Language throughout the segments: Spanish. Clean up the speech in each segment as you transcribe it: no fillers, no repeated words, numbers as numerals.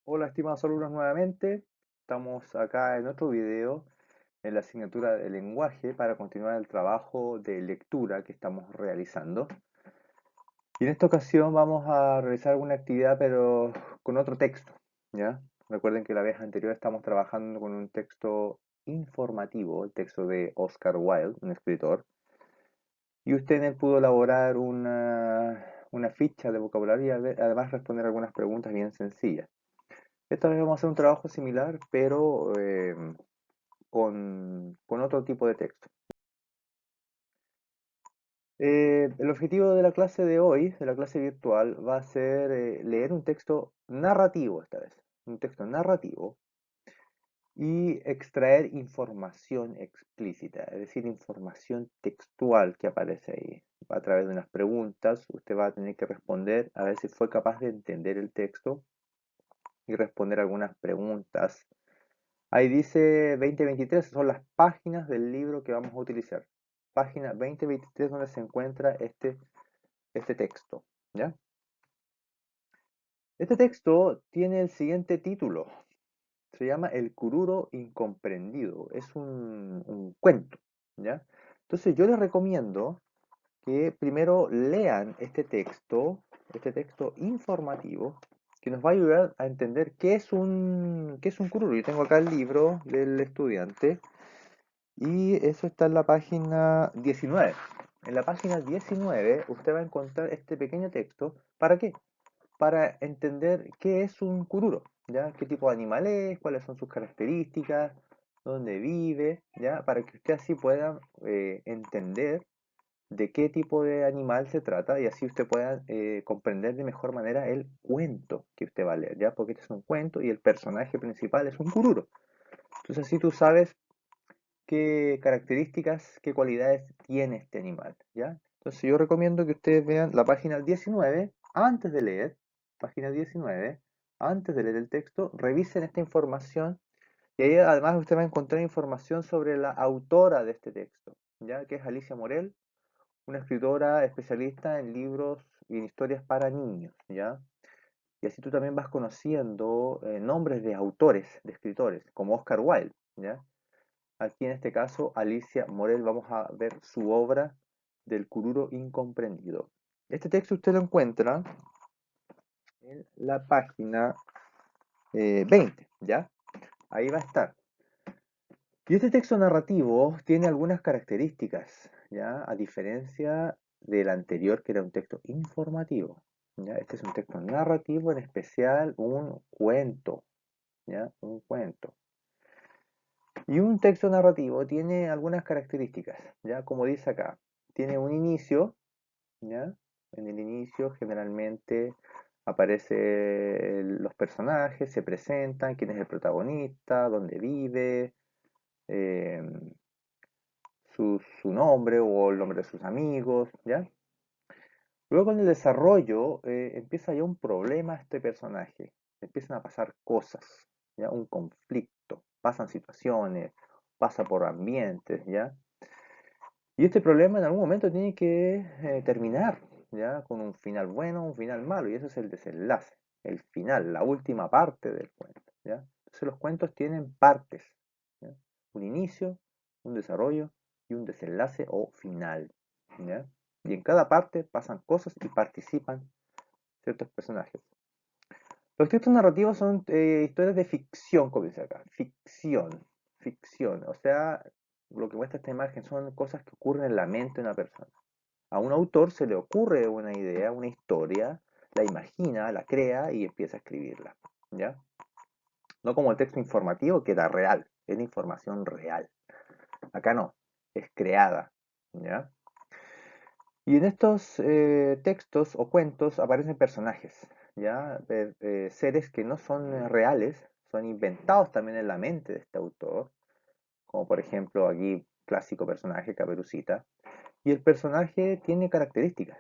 Hola, estimados alumnos, nuevamente. Estamos acá en otro video en la asignatura de lenguaje para continuar el trabajo de lectura que estamos realizando. Y en esta ocasión vamos a realizar alguna actividad, pero con otro texto, ¿ya? Recuerden que la vez anterior estamos trabajando con un texto informativo, el texto de Oscar Wilde, un escritor, y usted en él pudo elaborar una ficha de vocabulario y además responder algunas preguntas bien sencillas. Esta vez vamos a hacer un trabajo similar, pero con otro tipo de texto. El objetivo de la clase de hoy, de la clase virtual, va a ser leer un texto narrativo esta vez. Un texto narrativo y extraer información explícita, es decir, información textual que aparece ahí. A través de unas preguntas, usted va a tener que responder a ver si fue capaz de entender el texto y responder algunas preguntas. Ahí dice 2023, son las páginas del libro que vamos a utilizar. Página 2023 donde se encuentra este texto, ¿ya? Este texto tiene el siguiente título. Se llama El Cururo Incomprendido. Es un cuento, ¿ya? Entonces yo les recomiendo que primero lean este texto informativo, que nos va a ayudar a entender qué es un cururo. Yo tengo acá el libro del estudiante. Y eso está en la página 19. En la página 19 usted va a encontrar este pequeño texto. ¿Para qué? Para entender qué es un cururo, ¿ya? ¿Qué tipo de animal es? ¿Cuáles son sus características? ¿Dónde vive? ¿Ya? Para que usted así pueda entender de qué tipo de animal se trata y así usted pueda comprender de mejor manera el cuento que usted va a leer, ¿ya? Porque este es un cuento y el personaje principal es un cururo. Entonces así tú sabes qué características, qué cualidades tiene este animal, ¿ya? Entonces yo recomiendo que ustedes vean la página 19 antes de leer, página 19, antes de leer el texto, revisen esta información y ahí además usted va a encontrar información sobre la autora de este texto, ¿ya? Que es Alicia Morel, una escritora especialista en libros y en historias para niños, ¿ya? Y así tú también vas conociendo nombres de autores, de escritores, como Oscar Wilde, ¿ya? Aquí en este caso, Alicia Morel, vamos a ver su obra del Cururo Incomprendido. Este texto usted lo encuentra en la página 20, ¿ya? Ahí va a estar. Y este texto narrativo tiene algunas características, ¿ya? A diferencia del anterior, que era un texto informativo, ¿ya? Este es un texto narrativo, en especial un cuento, ¿ya? Un cuento. Y un texto narrativo tiene algunas características, ¿ya? Como dice acá, tiene un inicio, ¿ya? En el inicio generalmente aparecen los personajes, se presentan, quién es el protagonista, dónde vive, eh, su nombre o el nombre de sus amigos, ¿ya? Luego en el desarrollo empieza ya un problema este personaje, empiezan a pasar cosas, ¿ya? Un conflicto, pasan situaciones, pasa por ambientes, ¿ya? Y este problema en algún momento tiene que terminar, ¿ya? Con un final bueno, un final malo, y ese es el desenlace, el final, la última parte del cuento, ¿ya? Entonces los cuentos tienen partes, ¿ya? Un inicio, un desarrollo y un desenlace o final, ¿ya? Y en cada parte pasan cosas y participan ciertos personajes. Los textos narrativos son historias de ficción, como dice acá. Ficción, ficción. O sea, lo que muestra esta imagen son cosas que ocurren en la mente de una persona. A un autor se le ocurre una idea, una historia, la imagina, la crea y empieza a escribirla. ¿Ya? No como el texto informativo que era real, es información real. Acá no, es creada. ¿Ya? Y en estos textos o cuentos aparecen personajes, ¿ya? Seres que no son reales, son inventados también en la mente de este autor, como por ejemplo aquí clásico personaje Caperucita. Y el personaje tiene características.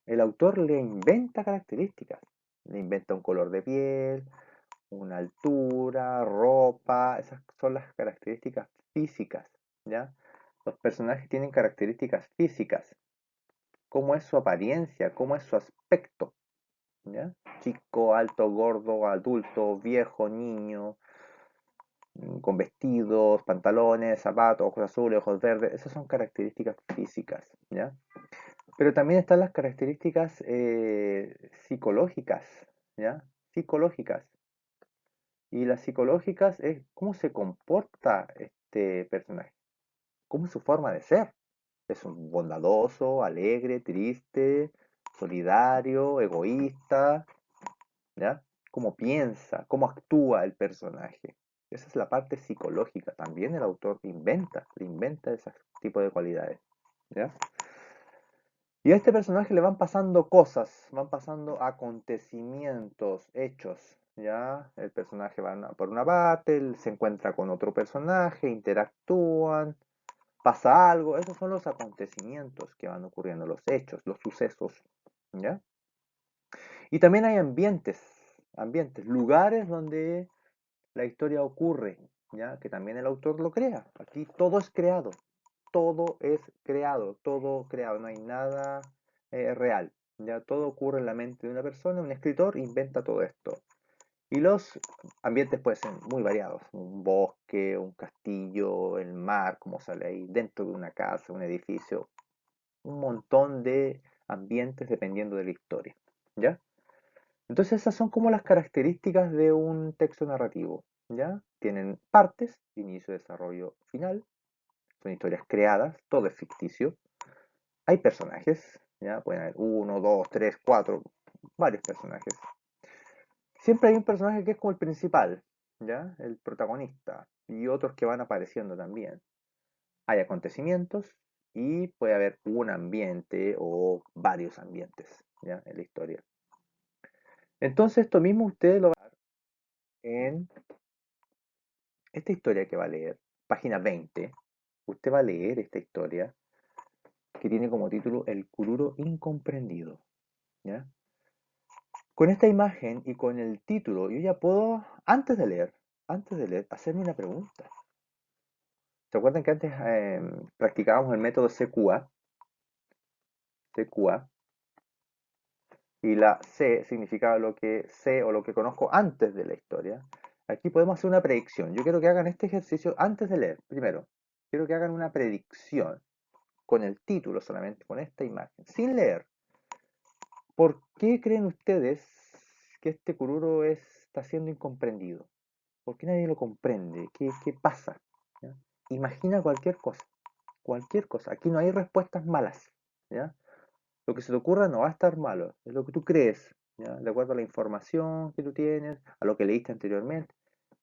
El autor le inventa características. Le inventa un color de piel, una altura, ropa, esas son las características físicas, ¿ya? Los personajes tienen características físicas, cómo es su apariencia, cómo es su aspecto, ¿ya? Chico, alto, gordo, adulto, viejo, niño, con vestidos, pantalones, zapatos, ojos azules, ojos verdes, esas son características físicas, ¿ya? Pero también están las características psicológicas, ¿ya? Psicológicas. Y las psicológicas es cómo se comporta este personaje, cómo es su forma de ser. Es un bondadoso, alegre, triste, solidario, egoísta, ¿ya? Cómo piensa, cómo actúa el personaje. Esa es la parte psicológica. También el autor le inventa ese tipo de cualidades, ¿ya? Y a este personaje le van pasando cosas, van pasando acontecimientos, hechos, ¿ya? El personaje va por una battle, se encuentra con otro personaje, interactúan, pasa algo. Esos son los acontecimientos que van ocurriendo, los hechos, los sucesos, ¿ya? Y también hay ambientes, lugares donde la historia ocurre, ¿ya? Que también el autor lo crea. Aquí todo es creado, todo creado, no hay nada real, ¿ya? Todo ocurre en la mente de una persona, un escritor inventa todo esto. Y los ambientes pueden ser muy variados, un bosque, un castillo, el mar, como sale ahí, dentro de una casa, un edificio, un montón de ambientes dependiendo de la historia, ¿ya? Entonces esas son como las características de un texto narrativo, ¿ya? Tienen partes, inicio, desarrollo, final, son historias creadas, todo es ficticio. Hay personajes, ¿ya? Pueden haber uno, dos, tres, cuatro, varios personajes. Siempre hay un personaje que es como el principal, ¿ya? El protagonista, y otros que van apareciendo también. Hay acontecimientos y puede haber un ambiente o varios ambientes, ¿ya? En la historia. Entonces esto mismo usted lo va a ver en esta historia que va a leer, página 20. Usted va a leer esta historia que tiene como título El Kururo Incomprendido, ¿ya? Con esta imagen y con el título, yo ya puedo, antes de leer, hacerme una pregunta. ¿Se acuerdan que antes practicábamos el método CQA? CQA. Y la C significaba lo que sé o lo que conozco antes de la historia. Aquí podemos hacer una predicción. Yo quiero que hagan este ejercicio antes de leer. Primero, quiero que hagan una predicción con el título solamente, con esta imagen, sin leer. ¿Por qué creen ustedes que este Kururo está siendo incomprendido? ¿Por qué nadie lo comprende? ¿Qué pasa? ¿Ya? Imagina cualquier cosa. Aquí no hay respuestas malas, ¿ya? Lo que se te ocurra no va a estar malo, es lo que tú crees, ¿ya? De acuerdo a la información que tú tienes, a lo que leíste anteriormente.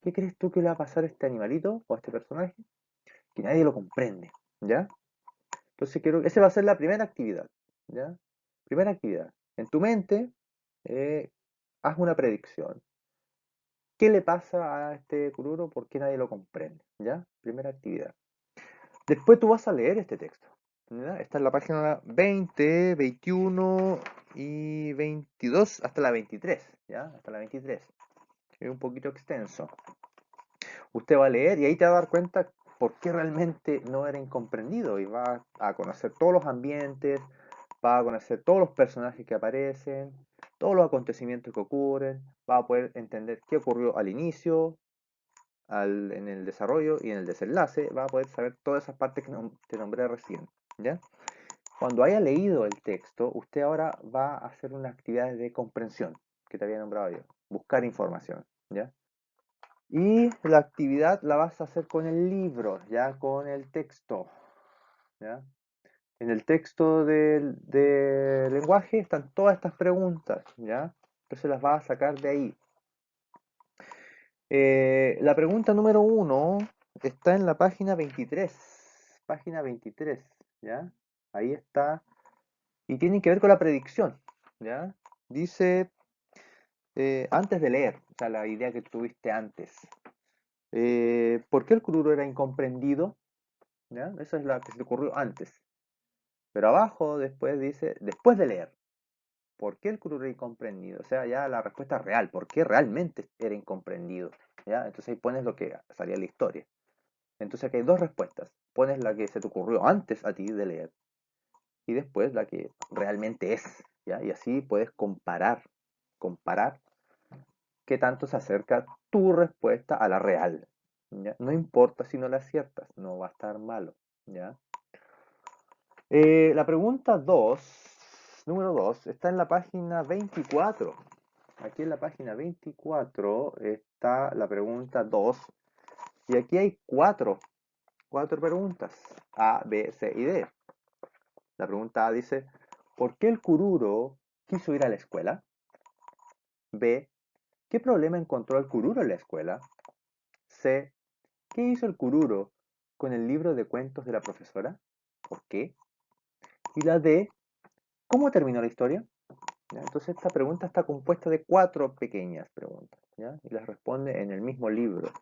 ¿Qué crees tú que le va a pasar a este animalito o a este personaje? Que nadie lo comprende, ¿ya? Entonces quiero, esa va a ser la primera actividad, ¿ya? Primera actividad. En tu mente, eh, haz una predicción. ¿Qué le pasa a este Kururo? ¿Por qué nadie lo comprende? ¿Ya? Primera actividad. Después tú vas a leer este texto, ¿ya? Está en la página 20, 21 y 22 hasta la 23, ¿ya? Hasta la 23. Es un poquito extenso. Usted va a leer y ahí te va a dar cuenta por qué realmente no era incomprendido y va a conocer todos los ambientes, va a conocer todos los personajes que aparecen, todos los acontecimientos que ocurren, va a poder entender qué ocurrió al inicio, en el desarrollo y en el desenlace, va a poder saber todas esas partes que te nombré recién, ¿ya? Cuando haya leído el texto, usted ahora va a hacer unas actividades de comprensión que te había nombrado yo, buscar información, ¿ya? Y la actividad la vas a hacer con el libro, ya con el texto, ¿ya? En el texto del lenguaje están todas estas preguntas, ¿ya? Entonces las vas a sacar de ahí. La pregunta número uno está en la página 23. Página 23, ¿ya? Ahí está. Y tiene que ver con la predicción, ¿ya? Dice, antes de leer, o sea, la idea que tuviste antes. ¿Por qué el Kururo era incomprendido? ¿Ya? Esa es la que se te ocurrió antes. Pero abajo después dice, después de leer, ¿por qué el Kururo era incomprendido? O sea, ya la respuesta real, ¿por qué realmente era incomprendido? ¿Ya? Entonces ahí pones lo que salía en la historia. Entonces aquí hay dos respuestas. Pones la que se te ocurrió antes a ti de leer y después la que realmente es, ¿ya? Y así puedes comparar, comparar qué tanto se acerca tu respuesta a la real. ¿Ya? No importa si no la aciertas, no va a estar malo. ¿Ya? La pregunta 2, número 2, está en la página 24. Aquí en la página 24 está la pregunta 2. Y aquí hay cuatro preguntas. A, B, C y D. La pregunta A dice, ¿por qué el cururo quiso ir a la escuela? B, ¿qué problema encontró el cururo en la escuela? C, ¿qué hizo el cururo con el libro de cuentos de la profesora? ¿Por qué? Y la D, ¿cómo terminó la historia? ¿Ya? Entonces esta pregunta está compuesta de cuatro pequeñas preguntas, ¿ya? Y las responde en el mismo libro.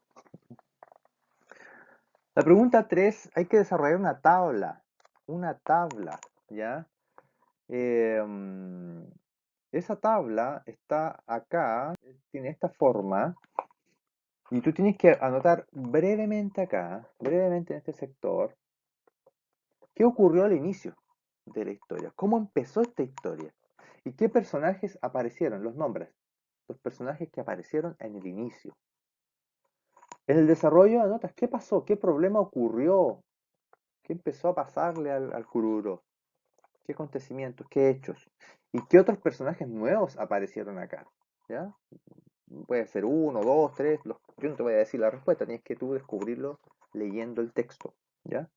La pregunta 3, hay que desarrollar una tabla, ¿ya? Esa tabla está acá, tiene esta forma, y tú tienes que anotar brevemente acá, brevemente en este sector, qué ocurrió al inicio de la historia, cómo empezó esta historia, y qué personajes aparecieron, los nombres, los personajes que aparecieron en el inicio. En el desarrollo anotas qué pasó, qué problema ocurrió, qué empezó a pasarle al Kururo, qué acontecimientos, qué hechos, y qué otros personajes nuevos aparecieron acá, ¿ya? Puede ser uno, dos, tres, yo no te voy a decir la respuesta, tienes que tú descubrirlo leyendo el texto, ¿ya?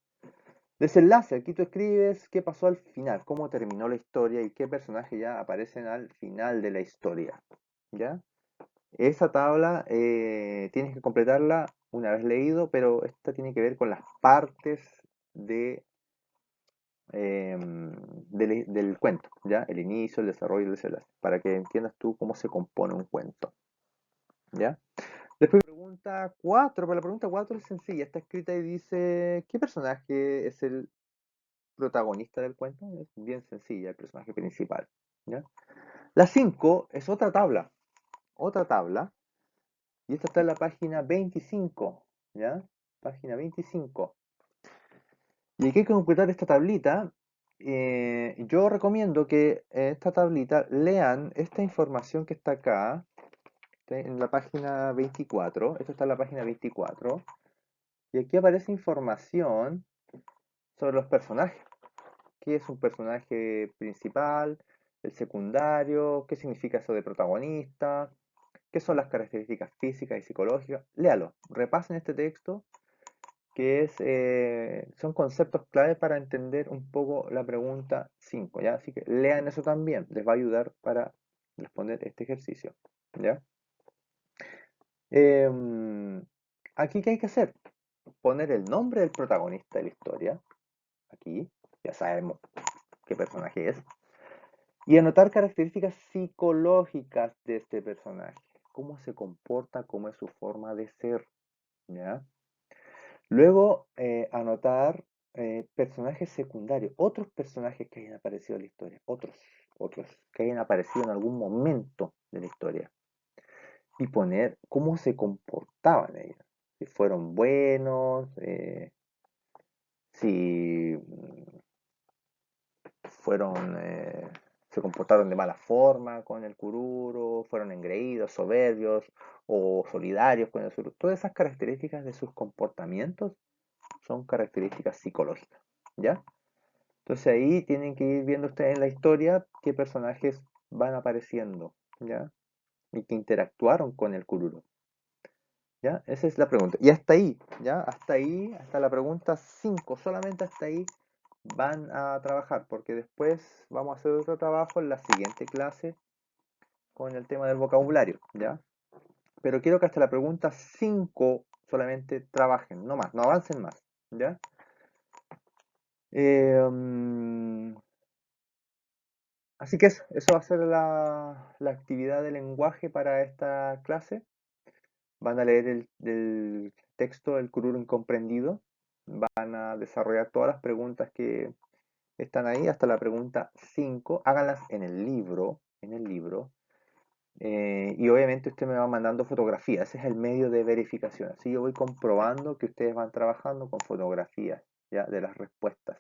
Desenlace, aquí tú escribes qué pasó al final, cómo terminó la historia y qué personajes ya aparecen al final de la historia, ¿ya? Esa tabla tienes que completarla una vez leído, pero esta tiene que ver con las partes de, del cuento, ¿ya? El inicio, el desarrollo y el desenlace, para que entiendas tú cómo se compone un cuento, ¿ya? Después pregunta 4, pero la pregunta 4 es sencilla, está escrita y dice, ¿qué personaje es el protagonista del cuento? Es bien sencilla, el personaje principal, ¿ya? La 5 es otra tabla, y esta está en la página 25, ¿ya? Página 25. Y aquí hay que completar esta tablita. Yo recomiendo que en esta tablita lean esta información que está acá, en la página 24. Esto está en la página 24. Y aquí aparece información sobre los personajes. ¿Qué es un personaje principal? El secundario. ¿Qué significa eso de protagonista? ¿Qué son las características físicas y psicológicas? Léalo. Repasen este texto que son conceptos clave para entender un poco la pregunta 5, ¿ya? Así que lean eso también, les va a ayudar para responder este ejercicio, ¿ya? Em, Aquí, ¿qué hay que hacer? Poner el nombre del protagonista de la historia, aquí, ya sabemos qué personaje es, y anotar características psicológicas de este personaje, cómo se comporta, cómo es su forma de ser, ¿ya? Luego, anotar personajes secundarios, otros personajes que hayan aparecido en la historia, otros que hayan aparecido en algún momento de la historia. Y poner cómo se comportaban ellos. Si fueron buenos, si fueron, se comportaron de mala forma con el Kururo, fueron engreídos, soberbios o solidarios con el Kururo. Todas esas características de sus comportamientos son características psicológicas, ¿ya? Entonces ahí tienen que ir viendo ustedes en la historia qué personajes van apareciendo, ¿ya? Y que interactuaron con el Kururo, ¿ya? Esa es la pregunta. Y hasta ahí, ¿ya? Hasta ahí, hasta la pregunta 5, solamente hasta ahí van a trabajar, porque después vamos a hacer otro trabajo en la siguiente clase con el tema del vocabulario, ¿ya? Pero quiero que hasta la pregunta 5 solamente trabajen, no más, no avancen más, ¿ya? Mm, Así que eso va a ser la actividad de lenguaje para esta clase. Van a leer el texto del Kururo incomprendido, van a desarrollar todas las preguntas que están ahí hasta la pregunta 5. Háganlas en el libro. Y obviamente usted me va mandando fotografías, ese es el medio de verificación. Así yo voy comprobando que ustedes van trabajando con fotografías, ¿ya? De las respuestas.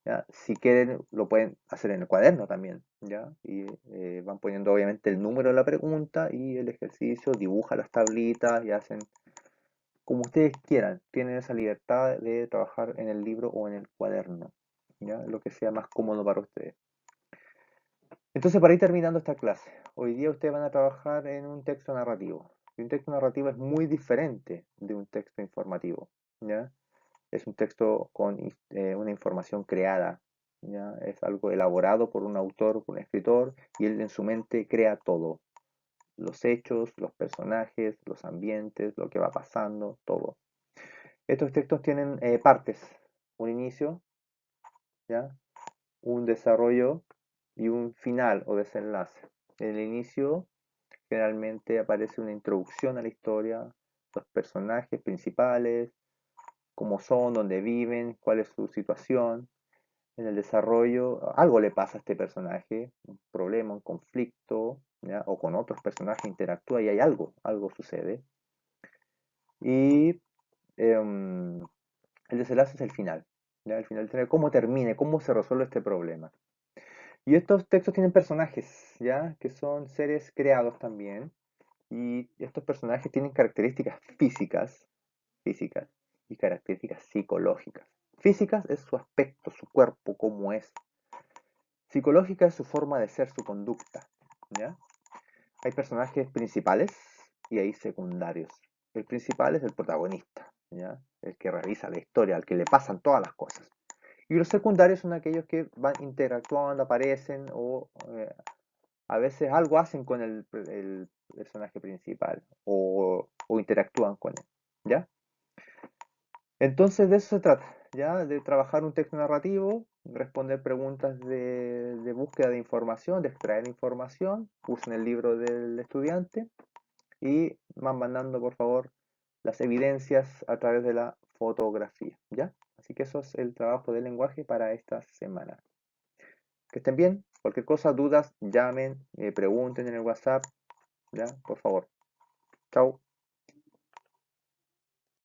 ¿ya? Si quieren, lo pueden hacer en el cuaderno también, ¿ya? Y van poniendo obviamente el número de la pregunta y el ejercicio, dibujan las tablitas y hacen como ustedes quieran. Tienen esa libertad de trabajar en el libro o en el cuaderno, ¿ya? Lo que sea más cómodo para ustedes. Entonces, para ir terminando esta clase, hoy día ustedes van a trabajar en un texto narrativo. Y un texto narrativo es muy diferente de un texto informativo, ¿ya? Es un texto con una información creada, ¿ya? Es algo elaborado por un autor, por un escritor, y él en su mente crea todo. Los hechos, los personajes, los ambientes, lo que va pasando, todo. Estos textos tienen partes, un inicio, ¿ya? Un desarrollo y un final o desenlace. En el inicio generalmente aparece una introducción a la historia, los personajes principales, cómo son, dónde viven, cuál es su situación. En el desarrollo, algo le pasa a este personaje, un problema, un conflicto, ¿ya? O con otros personajes interactúa y hay algo sucede. Y em, el desenlace es el final, ¿ya? El final, cómo termine, cómo se resuelve este problema. Y estos textos tienen personajes, ¿ya? Que son seres creados también. Y estos personajes tienen características físicas y características psicológicas. Físicas es su aspecto, su cuerpo, cómo es. Psicológica es su forma de ser, su conducta, ¿ya? Hay personajes principales y hay secundarios. El principal es el protagonista, ¿ya? El que realiza la historia, al que le pasan todas las cosas. Y los secundarios son aquellos que van interactuando, aparecen o a veces algo hacen con el personaje principal o interactúan con él, ¿ya? Entonces de eso se trata, ¿ya? De trabajar un texto narrativo, responder preguntas de búsqueda de información, de extraer información, usen el libro del estudiante y van mandando por favor las evidencias a través de la fotografía, ¿ya? Así que eso es el trabajo del lenguaje para esta semana. Que estén bien, cualquier cosa, dudas, llamen, pregunten en el WhatsApp, ¿ya? Por favor. Chao.